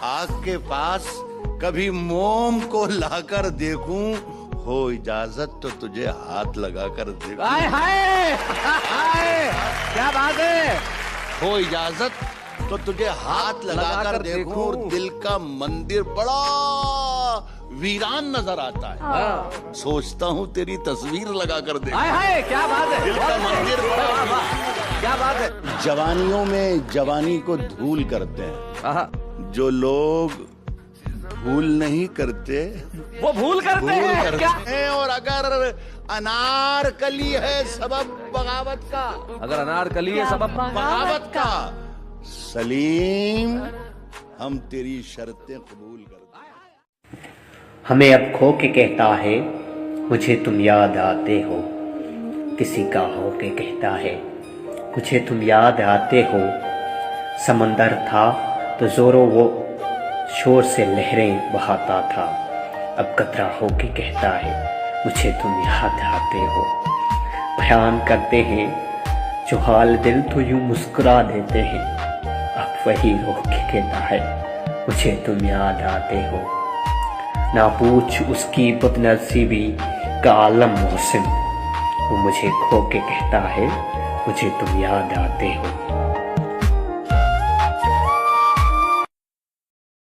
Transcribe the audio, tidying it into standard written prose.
आग के पास कभी मोम को लाकर देखूं, हो इजाजत तो तुझे हाथ लगाकर देखूं। हाय हाय हाय, क्या बात है। हो इजाजत तो तुझे हाथ लगाकर देखूं और दिल का मंदिर बड़ा वीरान नजर आता है। हाँ। सोचता हूँ तेरी तस्वीर लगाकर देखूं। हाय हाय, क्या बात है। दिल का मंदिर बड़ा क्या बात है। जवानियों में जवानी को धूल करते हैं जो लोग भूल नहीं करते, वो भूल करते हैं क्या? और अगर अनारकली है सबब बगावत का, अगर अनारकली है सबब बगावत का, सलीम हम तेरी शर्तें कबूल करते हैं। हमें अब खो के कहता है मुझे तुम याद आते हो, किसी का हो के कहता है मुझे तुम याद आते हो। समंदर था तो जोरों वो शोर से लहरें बहाता था, अब कतरा हो के कहता है मुझे तुम याद आते हो। बयान करते हैं जो हाल दिल तो यूं मुस्कुरा देते हैं, अब वही रो के कहता है मुझे तुम याद आते हो। ना पूछ उसकी बदनसीबी का आलम मोहसिन, वो मुझे खो के कहता है मुझे तुम याद आते हो।